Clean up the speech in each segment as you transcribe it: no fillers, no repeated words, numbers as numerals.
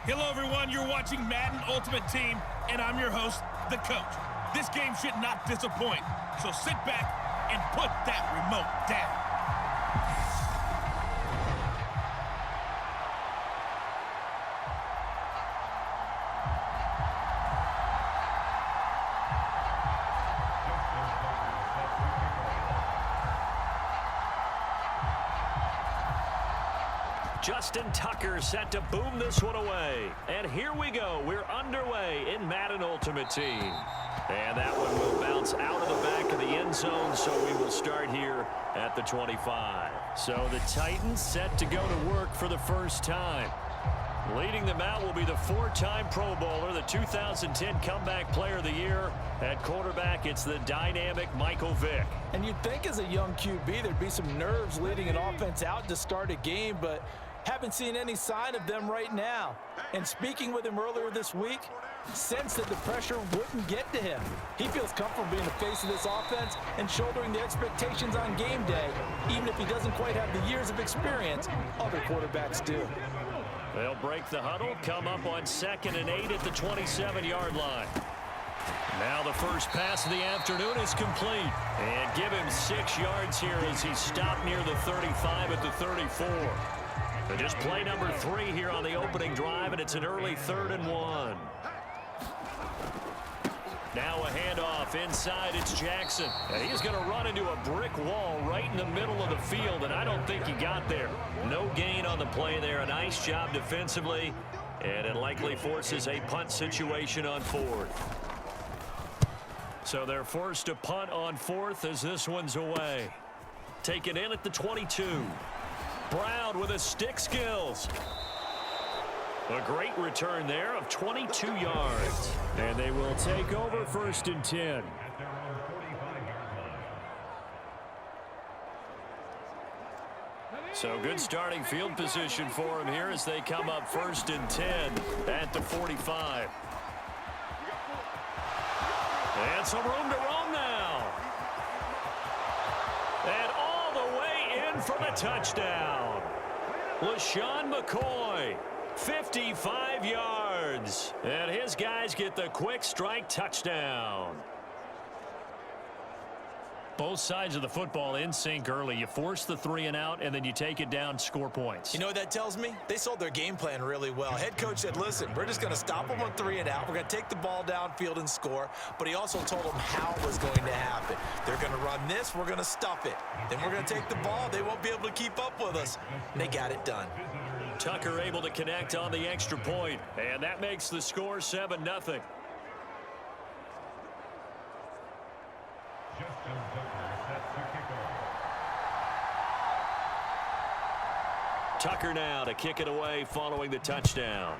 Hello, everyone. You're watching Madden Ultimate Team, and I'm your host, The Coach. This game should not disappoint, so sit back and put that remote down. Justin Tucker set to boom this one away. And here we go. We're underway in Madden Ultimate Team. And that one will bounce out of the back of the end zone, so we will start here at the 25. So the Titans set to go to work for the first time. Leading them out will be the four-time Pro Bowler, the 2010 Comeback Player of the Year. At quarterback, it's the dynamic Michael Vick. And you'd think as a young QB there'd be some nerves leading an offense out to start a game, but haven't seen any sign of them right now. And speaking with him earlier this week, sensed that the pressure wouldn't get to him. He feels comfortable being the face of this offense and shouldering the expectations on game day, even if he doesn't quite have the years of experience other quarterbacks do. They'll break the huddle, come up on 2nd and 8 at the 27-yard line. Now the first pass of the afternoon is complete. And give him 6 yards here as he stopped near the 35 at the 34. But just play number 3 here on the opening drive, and it's an early 3rd and 1. Now a handoff inside, it's Jackson. And he's going to run into a brick wall right in the middle of the field, and I don't think he got there. No gain on the play there. A nice job defensively, and it likely forces a punt situation on 4th. So they're forced to punt on 4th as this one's away. Taken in at the 22. Brown with his stick skills. A great return there of 22 yards. And they will take over 1st and 10. So good starting field position for him here as they come up 1st and 10 at the 45. And some room to roam now. And all the way in for the touchdown. LeSean McCoy. 55 yards. And his guys get the quick strike touchdown. Both sides of the football in sync early. You force the 3 and out, and then you take it down, score points. You know what that tells me? They sold their game plan really well. Head coach said, listen, we're just going to stop them on 3 and out. We're going to take the ball downfield and score. But he also told them how it was going to happen. They're going to run this. We're going to stuff it. Then we're going to take the ball. They won't be able to keep up with us. And they got it done. Tucker able to connect on the extra point. And that makes the score 7-0. Tucker now to kick it away following the touchdown.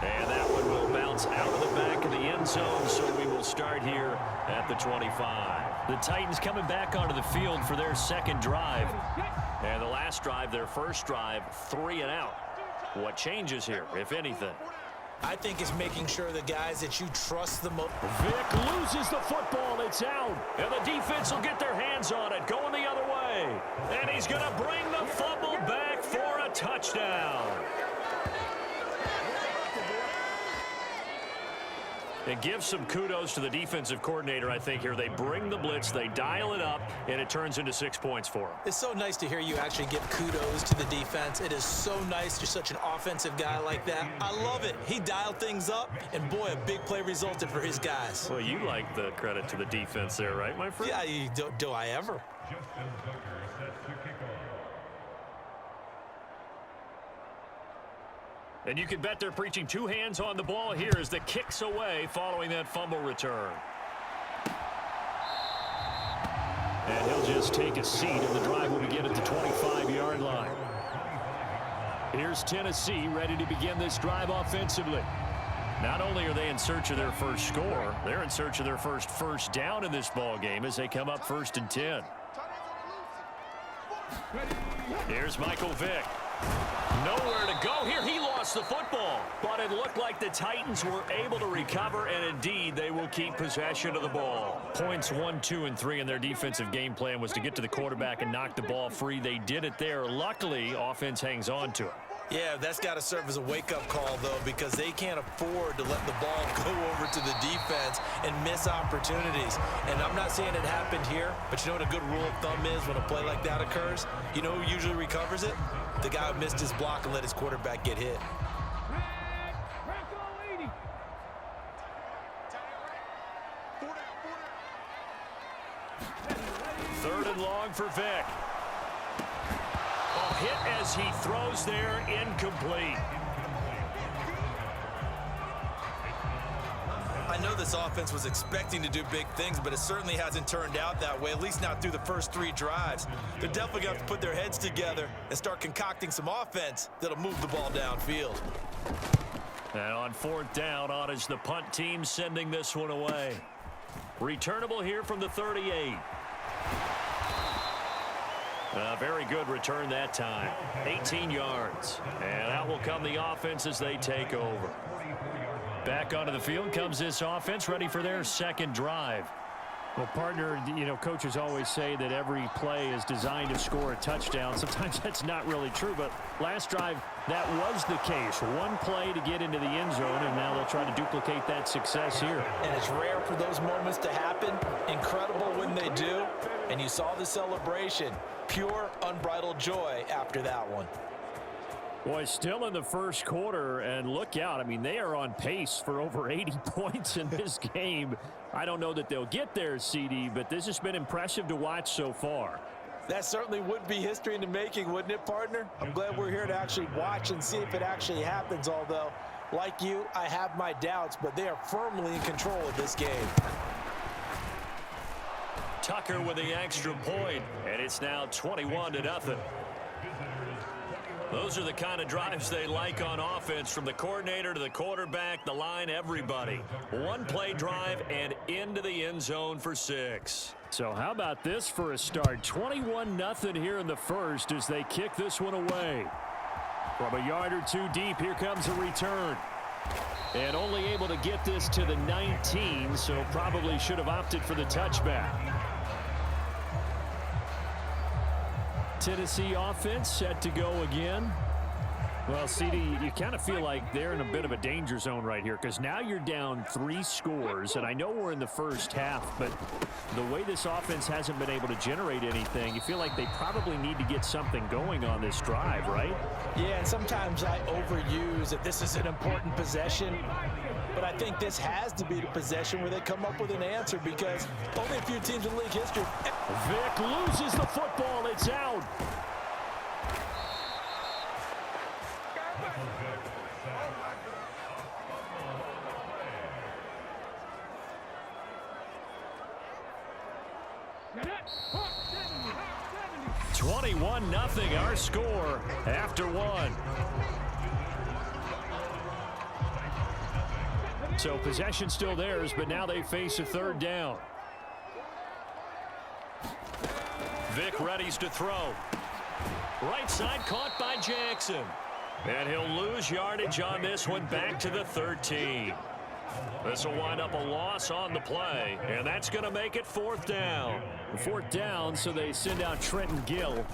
And that one will bounce out of the back of the end zone, so we will start here at the 25. The Titans coming back onto the field for their second drive. And the last drive, their first drive, 3 and out. What changes here, if anything? I think it's making sure the guys that you trust the most. Vick loses the football. It's out. And the defense will get their hands on it, going the other way. And he's going to bring the fumble back for a touchdown. And give some kudos to the defensive coordinator, I think, here. They bring the blitz, they dial it up, and it turns into 6 points for them. It's so nice to hear you actually give kudos to the defense. It is so nice. You're such an offensive guy like that. I love it. He dialed things up, and boy, a big play resulted for his guys. Well, you like the credit to the defense there, right, my friend? Yeah, do I ever? And you can bet they're preaching 2 hands on the ball here as the kick's away following that fumble return. And he'll just take a seat, and the drive will begin at the 25-yard line. Here's Tennessee ready to begin this drive offensively. Not only are they in search of their first score, they're in search of their first down in this ball game as they come up 1st and 10. Here's Michael Vick. Nowhere to go here. He lost lost the football. But it looked like the Titans were able to recover, and indeed they will keep possession of the ball. Points 1, 2, and 3 in their defensive game plan was to get to the quarterback and knock the ball free. They did it there. Luckily, offense hangs on to it. Yeah, that's got to serve as a wake-up call, though, because they can't afford to let the ball go over to the defense and miss opportunities. And I'm not saying it happened here, but you know what a good rule of thumb is when a play like that occurs? You know who usually recovers it? The guy who missed his block and let his quarterback get hit. Third and long for Vic. Hit as he throws there, incomplete. I know this offense was expecting to do big things, but it certainly hasn't turned out that way, at least not through the first 3 drives. They're definitely going to have to put their heads together and start concocting some offense that'll move the ball downfield. And on 4th down, on is the punt team sending this one away. Returnable here from the 38. A very good return that time. 18 yards. And out will come the offense as they take over. Back onto the field comes this offense, ready for their second drive. Well, partner, you know, coaches always say that every play is designed to score a touchdown. Sometimes that's not really true, but last drive, that was the case. One play to get into the end zone, and now they'll try to duplicate that success here. And it's rare for those moments to happen. Incredible when they do. And you saw the celebration. Pure, unbridled joy after that one. Boy, still in the first quarter, and look out. I mean, they are on pace for over 80 points in this game. I don't know that they'll get there, CD, but this has been impressive to watch so far. That certainly would be history in the making, wouldn't it, partner? I'm glad we're here to actually watch and see if it actually happens, although, like you, I have my doubts, but they are firmly in control of this game. Tucker with the extra point, and it's now 21-0. Those are the kind of drives they like on offense, from the coordinator to the quarterback, the line, everybody. One play drive and into the end zone for 6. So how about this for a start? 21-0 here in the first as they kick this one away. From a yard or 2 deep, here comes a return. And only able to get this to the 19, so probably should have opted for the touchback. Tennessee offense set to go again. Well, CD, you kind of feel like they're in a bit of a danger zone right here, because now you're down 3 scores, and I know we're in the first half, but the way this offense hasn't been able to generate anything, you feel like they probably need to get something going on this drive, right? Yeah, and sometimes I overuse that this is an important possession, but I think this has to be the possession where they come up with an answer, because only a few teams in league history. Vic loses the football. It's out. Our score after 1. So possession still theirs, but now they face a 3rd down. Vic readies to throw. Right side caught by Jackson. And he'll lose yardage on this one, back to the 13. This will wind up a loss on the play, and that's going to make it 4th down. 4th down, so they send out Trenton Gill.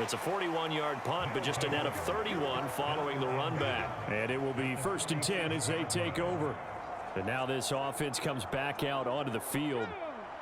It's a 41-yard punt, but just a net of 31 following the run back. And it will be 1st and 10 as they take over. And now this offense comes back out onto the field.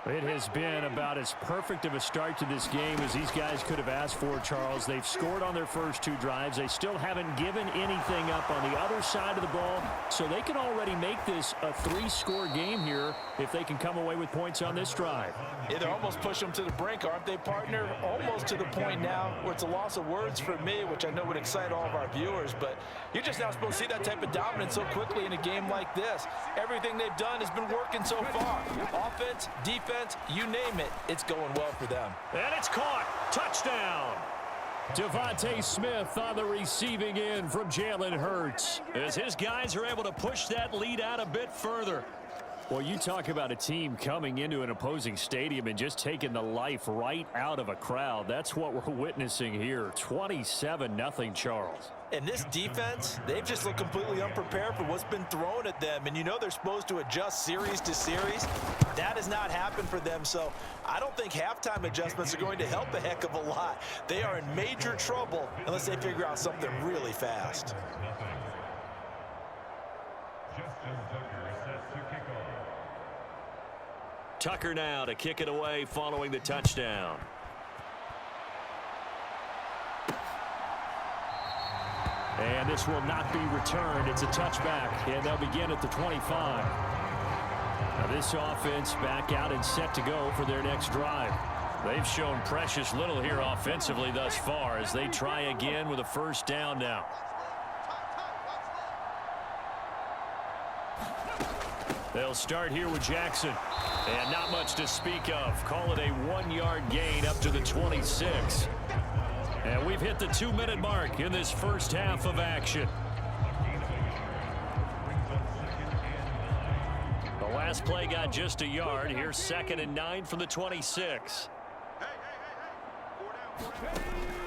It has been about as perfect of a start to this game as these guys could have asked for, Charles. They've scored on their first 2 drives. They still haven't given anything up on the other side of the ball, so they can already make this a 3-score game here if they can come away with points on this drive. Yeah, they're almost pushing them to the brink, aren't they, partner? Almost to the point now where it's a loss of words for me, which I know would excite all of our viewers, but you're just not supposed to see that type of dominance so quickly in a game like this. Everything they've done has been working so far. Offense, defense, you name it, it's going well for them. And it's caught. Touchdown. Devontae Smith on the receiving end from Jalen Hurts, as his guys are able to push that lead out a bit further. Well, you talk about a team coming into an opposing stadium and just taking the life right out of a crowd. That's what we're witnessing here. 27-0, Charles. And this defense, they've just looked completely unprepared for what's been thrown at them. And you know they're supposed to adjust series to series. That has not happened for them. So I don't think halftime adjustments are going to help a heck of a lot. They are in major trouble unless they figure out something really fast. Tucker now to kick it away following the touchdown. And this will not be returned. It's a touchback, and they'll begin at the 25. Now this offense back out and set to go for their next drive. They've shown precious little here offensively thus far as they try again with a first down now. They'll start here with Jackson. And not much to speak of. Call it a 1-yard gain up to the 26. And we've hit the 2-minute mark in this first half of action. The last play got just a yard. Here's 2nd and 9 from the 26.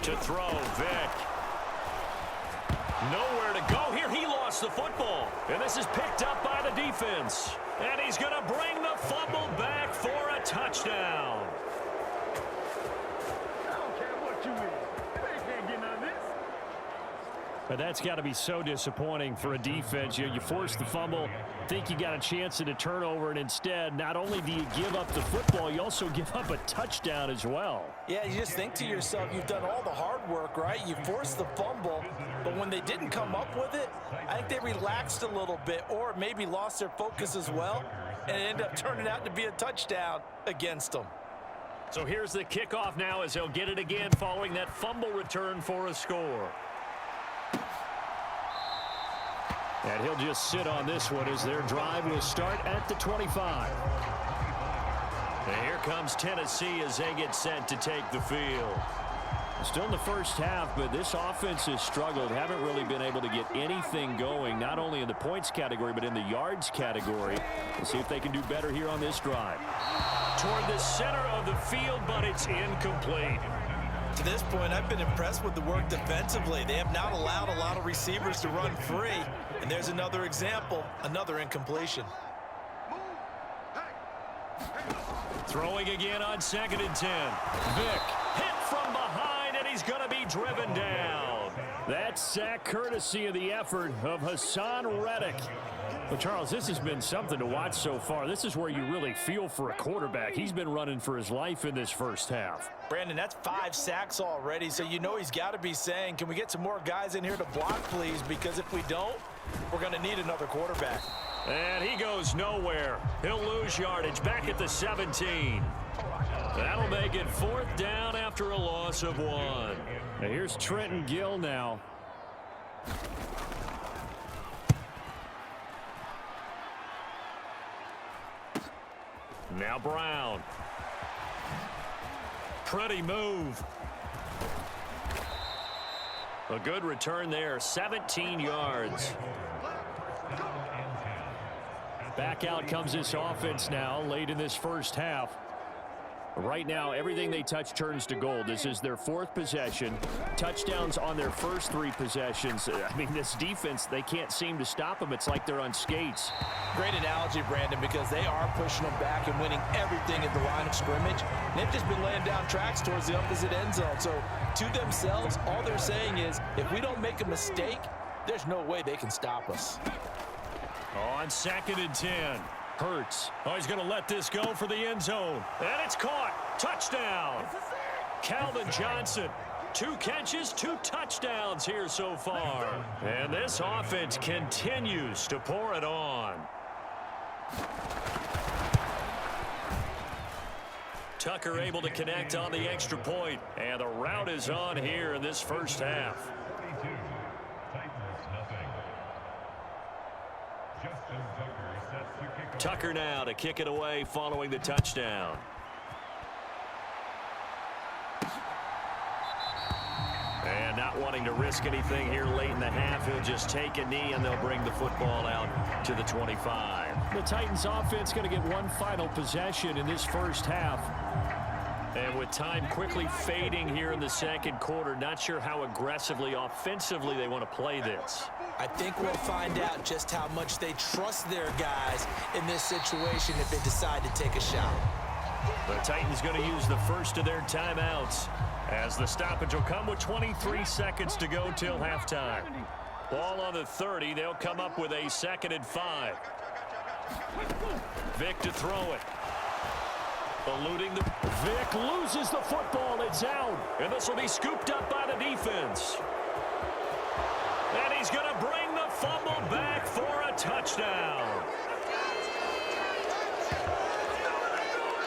To throw, Vick. Nowhere to go here. He lost the football. And this is picked up by the defense. And he's going to bring the fumble back for a touchdown. I don't care what you is. They can't get none of this. But that's got to be so disappointing for a defense. You force the fumble, think you got a chance at a turnover, and instead, not only do you give up the football, you also give up a touchdown as well. Yeah, you just think to yourself, you've done all the hard work, right? You forced the fumble, but when they didn't come up with it, I think they relaxed a little bit or maybe lost their focus as well, and it ended up turning out to be a touchdown against them. So here's the kickoff now as they'll get it again following that fumble return for a score. And he'll just sit on this one as their drive will start at the 25. And here comes Tennessee as they get set to take the field. Still in the first half, but this offense has struggled. Haven't really been able to get anything going, not only in the points category, but in the yards category. We'll see if they can do better here on this drive. Toward the center of the field, but it's incomplete. To this point, I've been impressed with the work defensively. They have not allowed a lot of receivers to run free. And there's another example, another incompletion. Throwing again on 2nd and 10. Vick hit from behind, and he's going to be driven down. That sack courtesy of the effort of Hassan Reddick. But, Charles, this has been something to watch so far. This is where you really feel for a quarterback. He's been running for his life in this first half. Brandon, that's 5 sacks already, so you know he's got to be saying, can we get some more guys in here to block, please? Because if we don't, we're going to need another quarterback. And he goes nowhere. He'll lose yardage back at the 17. That'll make it 4th down after a loss of 1. Now here's Trenton Gill now. Now Brown. Pretty move. A good return there, 17 yards. Back out comes this offense now late in this first half. Right now, everything they touch turns to gold. This is their 4th possession. Touchdowns on their first 3 possessions. I mean, this defense, they can't seem to stop them. It's like they're on skates. Great analogy, Brandon, because they are pushing them back and winning everything at the line of scrimmage. They've just been laying down tracks towards the opposite end zone. So to themselves, all they're saying is, if we don't make a mistake, there's no way they can stop us. On 2nd and 10. Hurts. Oh, he's going to let this go for the end zone. And it's caught. Touchdown. Calvin Johnson. 2 catches, 2 touchdowns here so far. And this offense continues to pour it on. Tucker able to connect on the extra point. And the route is on here in this first half. Tucker now to kick it away following the touchdown. And not wanting to risk anything here late in the half. He'll just take a knee, and they'll bring the football out to the 25. The Titans offense going to get one final possession in this first half. And with time quickly fading here in the second quarter, not sure how aggressively, offensively they want to play this. I think we'll find out just how much they trust their guys in this situation if they decide to take a shot. The Titans going to use the first of their timeouts, as the stoppage will come with 23 seconds to go till halftime. Ball on the 30. They'll come up with a 2nd and 5. Vick to throw it. Eluding the... Vick loses the football. It's out. And this will be scooped up by the defense. And he's going to bring the fumble back for a touchdown.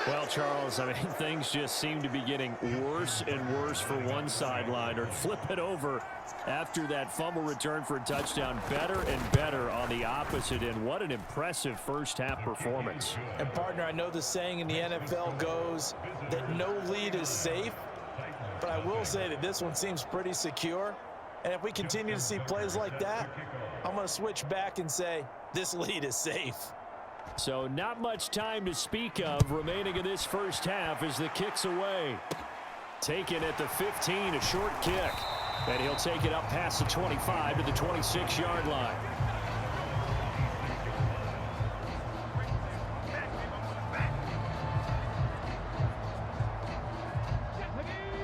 Well, Charles, I mean, things just seem to be getting worse and worse for one sideline, or flip it over after that fumble return for a touchdown. Better and better on the opposite end. What an impressive first-half performance. And, partner, I know the saying in the NFL goes that no lead is safe, but I will say that this one seems pretty secure. And if we continue to see plays like that, I'm going to switch back and say this lead is safe. So not much time to speak of remaining in this first half as the kick's away. Taken at the 15, a short kick. And he'll take it up past the 25 to the 26-yard line.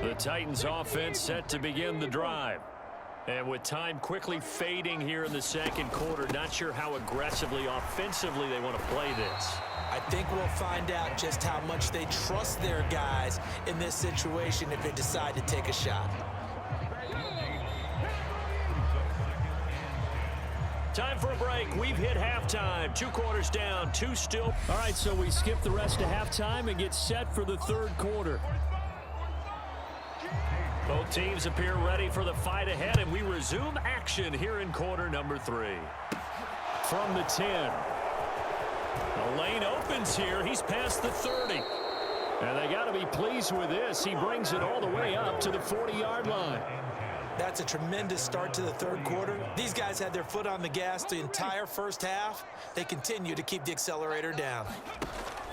The Titans offense set to begin the drive. And with time quickly fading here in the second quarter, not sure how aggressively, offensively they want to play this. I think we'll find out just how much they trust their guys in this situation if they decide to take a shot. Time for a break. We've hit halftime. 2 quarters down, 2 still. All right, so we skip the rest of halftime and get set for the third quarter. Both teams appear ready for the fight ahead, and we resume action here in quarter number 3. From the 10. The lane opens here. He's past the 30. And they got to be pleased with this. He brings it all the way up to the 40-yard line. That's a tremendous start to the third quarter. These guys had their foot on the gas the entire first half. They continue to keep the accelerator down.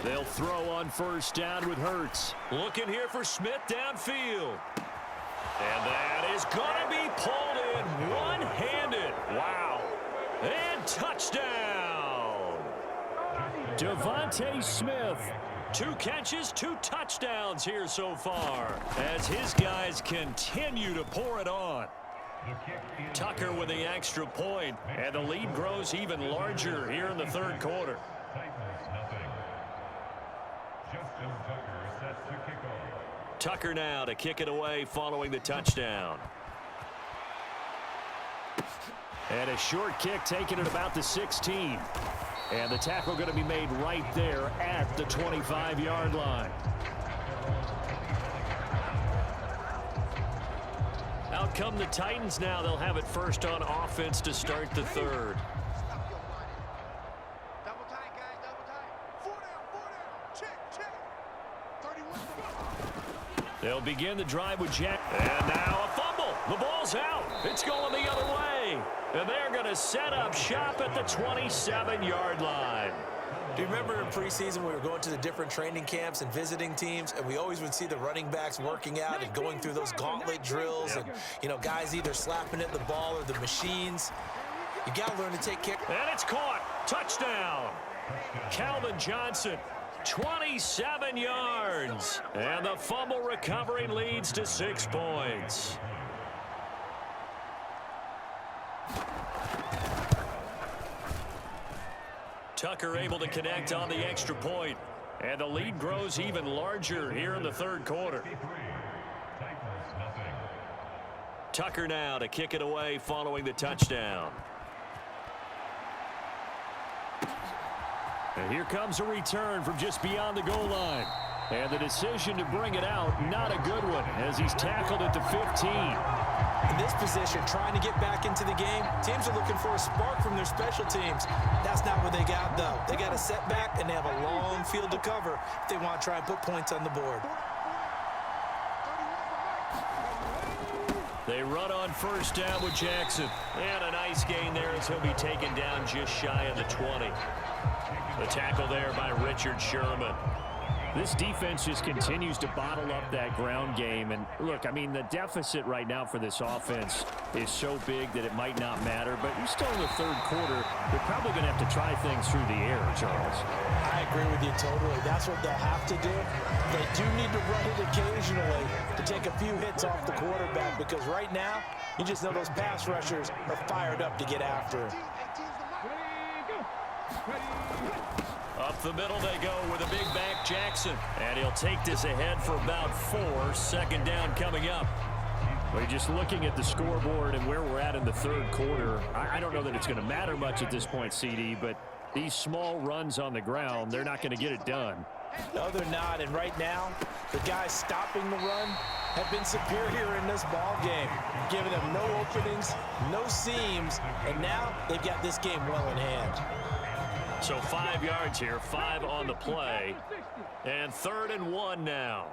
They'll throw on first down with Hurts. Looking here for Smith downfield. And that is going to be pulled in one-handed. Wow. And touchdown. Devontae Smith. 2 catches, 2 touchdowns here so far, as his guys continue to pour it on. Tucker with the extra point, and the lead grows even larger here in the third quarter. Tucker now to kick it away following the touchdown. And a short kick taken at about the 16. And the tackle going to be made right there at the 25-yard line. Out come the Titans now. They'll have it first on offense to start the third. They'll begin the drive with Jack. And now a fumble. The ball's out. It's going the other way. And they're going to set up shop at the 27-yard line. Do you remember in preseason we were going to the different training camps and visiting teams, and we always would see the running backs working out and going through those gauntlet drills, and, you know, guys either slapping at the ball or the machines. You got to learn to take care. And it's caught. Touchdown. Calvin Johnson. 27 yards. And the fumble recovery leads to 6 points. Tucker able to connect on the extra point. And the lead grows even larger here in the third quarter. Tucker now to kick it away following the touchdown. And here comes a return from just beyond the goal line. And the decision to bring it out, not a good one, as he's tackled at the 15. In this position, trying to get back into the game, teams are looking for a spark from their special teams. That's not what they got, though. They got a setback, and they have a long field to cover if they want to try and put points on the board. They run on first down with Jackson. And a nice gain there as he'll be taken down just shy of the 20. The tackle there by Richard Sherman. This defense just continues to bottle up that ground game. And look, I mean, the deficit right now for this offense is so big that it might not matter. But you're still in the third quarter. They're probably going to have to try things through the air, Charles. I agree with you totally. That's what they'll have to do. They do need to run it occasionally to take a few hits off the quarterback, because right now, you just know those pass rushers are fired up to get after him. Up the middle they go with a big back Jackson. And he'll take this ahead for about 4. Second down coming up. Well, just looking at the scoreboard and where we're at in the third quarter, I don't know that it's going to matter much at this point, CD, but these small runs on the ground, they're not going to get it done. No, they're not. And right now, the guys stopping the run have been superior in this ball game, giving them no openings, no seams, and now they've got this game well in hand. So 5 yards here, 5 on the play. And 3rd and 1 now.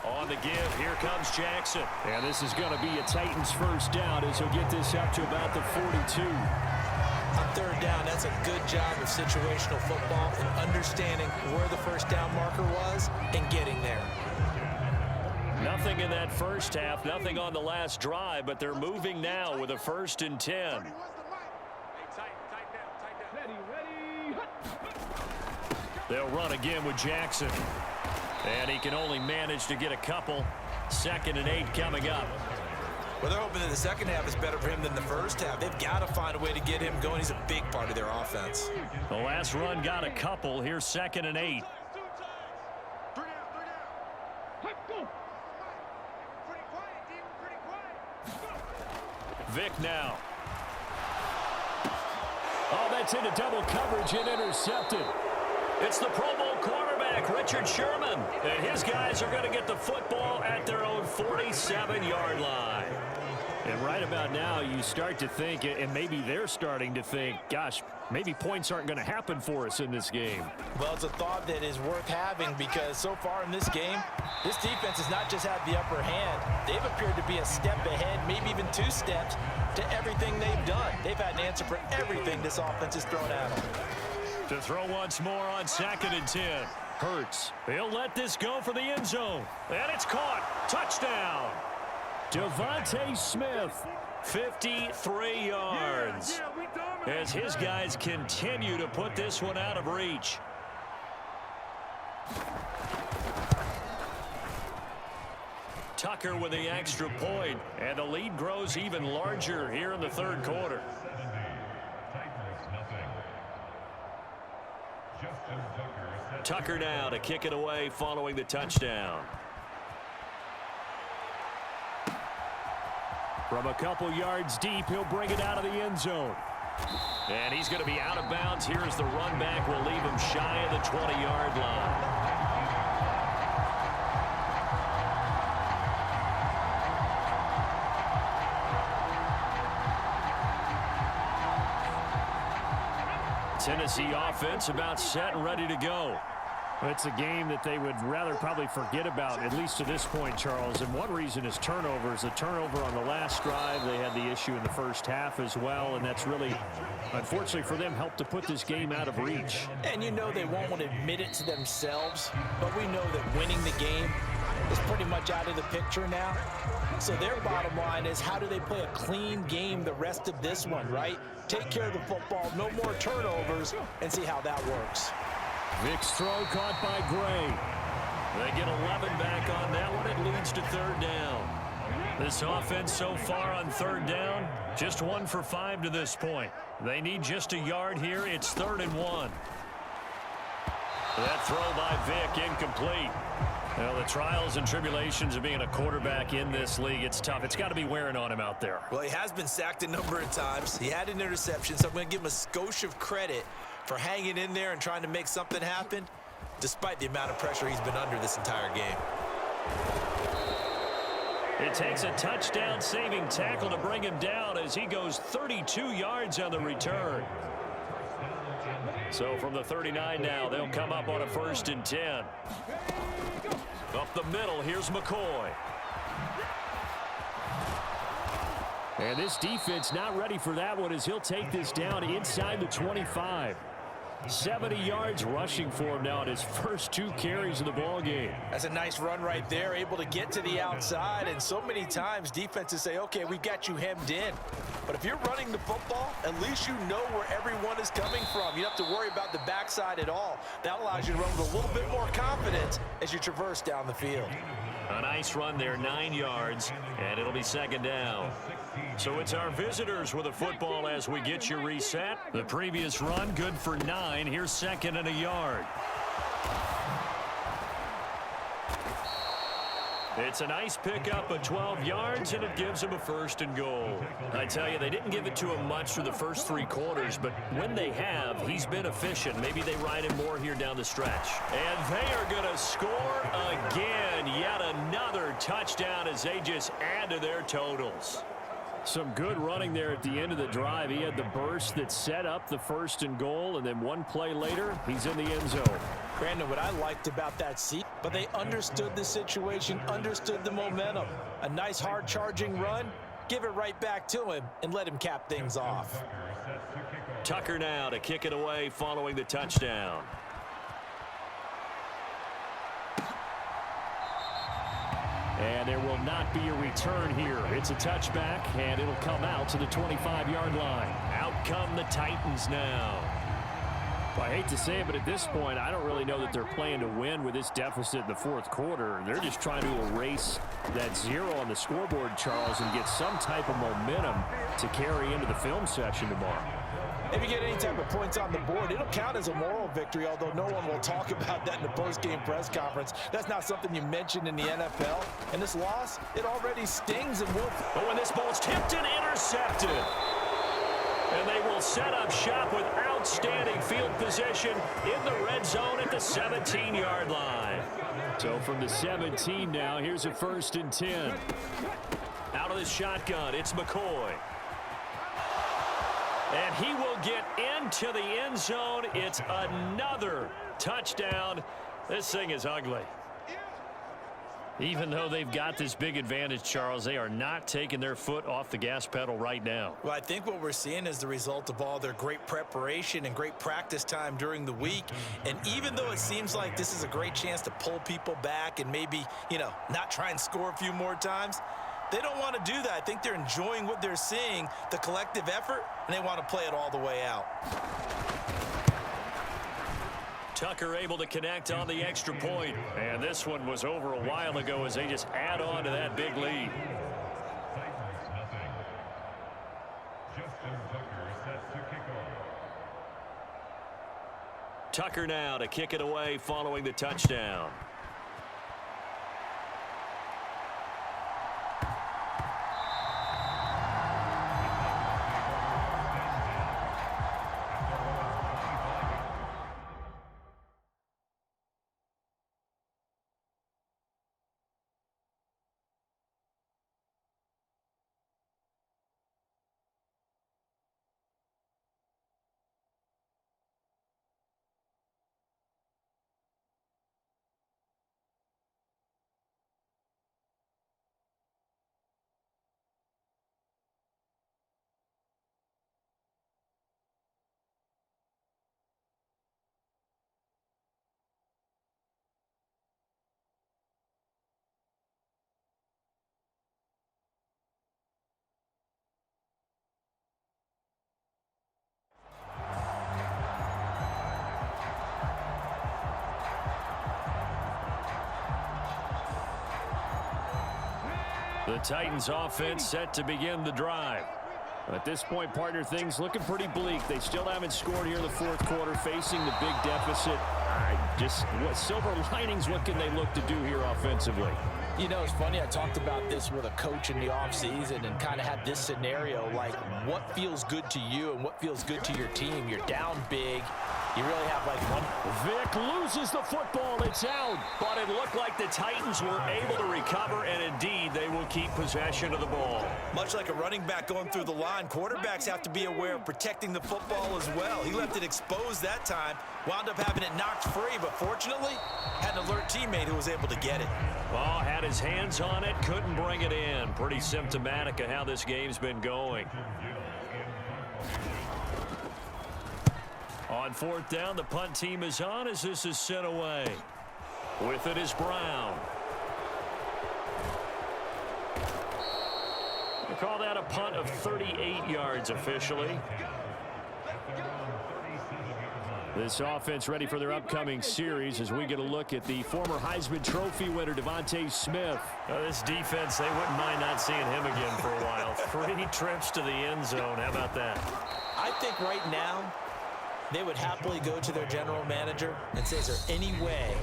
On the give, here comes Jackson. And this is going to be a Titans first down as he'll get this up to about the 42. On third down, that's a good job of situational football and understanding where the first down marker was and getting there. Nothing in that first half, nothing on the last drive, but they're moving now with a 1st and 10. They'll run again with Jackson. And he can only manage to get a couple. 2nd and 8 coming up. Well, they're hoping that the second half is better for him than the first half. They've got to find a way to get him going. He's a big part of their offense. The last run got a couple. Here's 2nd and 8. Vick now. Oh, that's into double coverage and intercepted. It's the Pro Bowl quarterback, Richard Sherman. And his guys are going to get the football at their own 47-yard line. And right about now, you start to think, and maybe they're starting to think, gosh, maybe points aren't going to happen for us in this game. Well, it's a thought that is worth having, because so far in this game, this defense has not just had the upper hand. They've appeared to be a step ahead, maybe even 2 steps, to everything they've done. They've had an answer for everything this offense has thrown at them. To throw once more on 2nd and 10. Hurts. He'll let this go for the end zone. And it's caught. Touchdown. Devontae Smith. 53 yards. As his guys continue to put this one out of reach. Tucker with the extra point, and the lead grows even larger here in the third quarter. Tucker now to kick it away following the touchdown. From a couple yards deep, he'll bring it out of the end zone. And he's going to be out of bounds. Here's the run back. We'll leave him shy of the 20-yard line. Tennessee offense about set and ready to go. It's a game that they would rather probably forget about, at least to this point, Charles. And one reason is turnovers. The turnover on the last drive, they had the issue in the first half as well. And that's really, unfortunately for them, helped to put this game out of reach. And you know they won't want to admit it to themselves, but we know that winning the game is pretty much out of the picture now. So their bottom line is, how do they play a clean game the rest of this one, right? Take care of the football, no more turnovers, and see how that works. Vick's throw caught by Gray. They get 11 back on that one. It leads to third down. This offense so far on third down, just 1 for 5 to this point. They need just a yard here. It's 3rd and 1. That throw by Vick incomplete. Well, the trials and tribulations of being a quarterback in this league, it's tough. It's got to be wearing on him out there. Well, he has been sacked a number of times. He had an interception, so I'm going to give him a skosh of credit for hanging in there and trying to make something happen, despite the amount of pressure he's been under this entire game. It takes a touchdown-saving tackle to bring him down as he goes 32 yards on the return. So from the 39 now, they'll come up on a 1st and 10. Up the middle, here's McCoy. And this defense not ready for that one as he'll take this down inside the 25. 70 yards rushing for him now in his first 2 carries of the ball game. That's a nice run right there, able to get to the outside. And so many times defenses say, okay, we've got you hemmed in. But if you're running the football, at least you know where everyone is coming from. You don't have to worry about the backside at all. That allows you to run with a little bit more confidence as you traverse down the field. A nice run there, 9 yards, and it'll be second down. So it's our visitors with a football as we get you reset. The previous run, good for 9. Here's second and a yard. It's a nice pickup of 12 yards, and it gives him a first and goal. I tell you, they didn't give it to him much for the first 3 quarters, but when they have, he's been efficient. Maybe they ride him more here down the stretch. And they are going to score again. Yet another touchdown as they just add to their totals. Some good running there at the end of the drive. He had the burst that set up the first and goal, and then one play later, he's in the end zone. Brandon, what I liked about that seat, but they understood the situation, understood the momentum. A nice hard-charging run, give it right back to him, and let him cap things off. Tucker now to kick it away following the touchdown. And there will not be a return here. It's a touchback, and it'll come out to the 25-yard line. Out come the Titans now. Well, I hate to say it, but at this point, I don't really know that they're playing to win with this deficit in the fourth quarter. They're just trying to erase that 0 on the scoreboard, Charles, and get some type of momentum to carry into the film session tomorrow. If you get any type of points on the board, it'll count as a moral victory, although no one will talk about that in the post-game press conference. That's not something you mentioned in the NFL. And this loss, it already stings and will. But when this ball's tipped and intercepted. And they will set up shop with outstanding field position in the red zone at the 17-yard line. So from the 17 now, here's a 1st and 10. Out of the shotgun, it's McCoy. And he will get into the end zone. It's another touchdown. This thing is ugly. Even though they've got this big advantage, Charles, they are not taking their foot off the gas pedal right now. Well, I think what we're seeing is the result of all their great preparation and great practice time during the week. And even though it seems like this is a great chance to pull people back and maybe, not try and score a few more times, they don't want to do that. I think they're enjoying what they're seeing, the collective effort, and they want to play it all the way out. Tucker able to connect on the extra point. And this one was over a while ago as they just add on to that big lead. Tucker now to kick it away following the touchdown. The Titans offense set to begin the drive. At this point, partner, things looking pretty bleak. They still haven't scored here in the fourth quarter, facing the big deficit. What silver linings, what can they look to do here offensively? You know, it's funny, I talked about this with a coach in the offseason and kind of had this scenario, like what feels good to you and what feels good to your team. You're down big. You really have like one. Vic loses the football. It's out. But it looked like the Titans were able to recover, and indeed they will keep possession of the ball. Much like a running back going through the line, quarterbacks have to be aware of protecting the football as well. He left it exposed that time, wound up having it knocked free, but fortunately had an alert teammate who was able to get it. Oh, had his hands on it, couldn't bring it in. Pretty symptomatic of how this game's been going. On fourth down, the punt team is on as this is sent away. With it is Brown. They call that a punt of 38 yards officially. This offense ready for their upcoming series as we get a look at the former Heisman Trophy winner, Devontae Smith. This defense, they wouldn't mind not seeing him again for a while. 3 trips to the end zone. How about that? I think right now they would happily go to their general manager and say, is there any way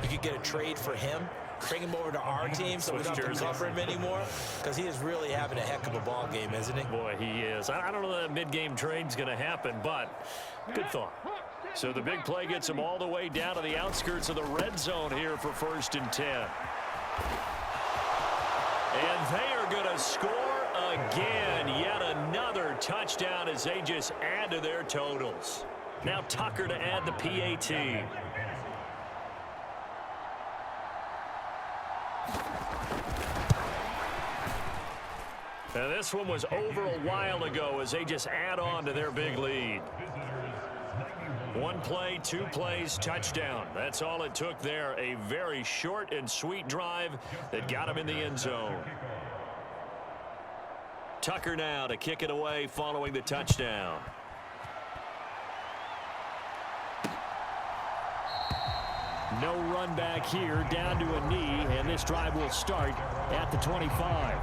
you could get a trade for him? Bring him over to our team so we don't have to cover him anymore? Because he is really having a heck of a ball game, isn't he? Boy, he is. I don't know that mid-game trade's going to happen, but good thought. So the big play gets him all the way down to the outskirts of the red zone here for 1st and 10. And they are going to score again. Yet another touchdown as they just add to their totals. Now Tucker to add the PAT. And this one was over a while ago as they just add on to their big lead. 1 play, 2 plays, touchdown. That's all it took there. A very short and sweet drive that got him in the end zone. Tucker now to kick it away following the touchdown. No run back here, down to a knee, and this drive will start at the 25.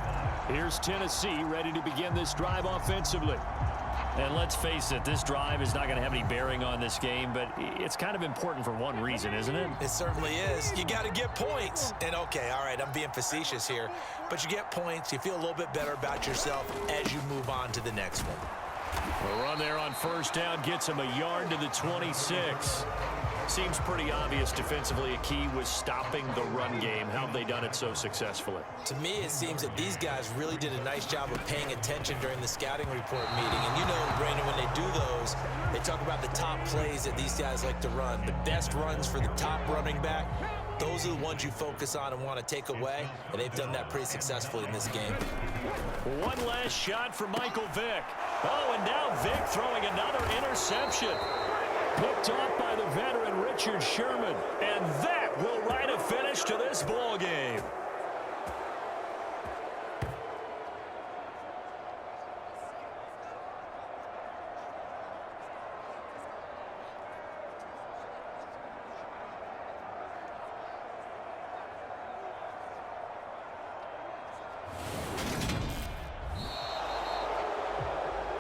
Here's Tennessee ready to begin this drive offensively. And let's face it, this drive is not going to have any bearing on this game, but it's kind of important for one reason, isn't it? It certainly is. You got to get points. And okay, all right, I'm being facetious here, but you get points, you feel a little bit better about yourself as you move on to the next one. The run there on 1st down gets him a yard to the 26. Seems pretty obvious defensively a key was stopping the run game. How have they done it so successfully? To me, it seems that these guys really did a nice job of paying attention during the scouting report meeting. And you know, Brandon, when they do those, they talk about the top plays that these guys like to run. The best runs for the top running back, those are the ones you focus on and want to take away. And they've done that pretty successfully in this game. One last shot for Michael Vick. Oh, and now Vick throwing another interception. Picked off by the veteran Richard Sherman. And that will write a finish to this ball game.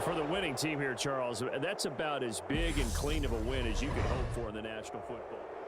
For the winning team here, Charles, that's about as big and clean of a win as you could hope for in the National Football League.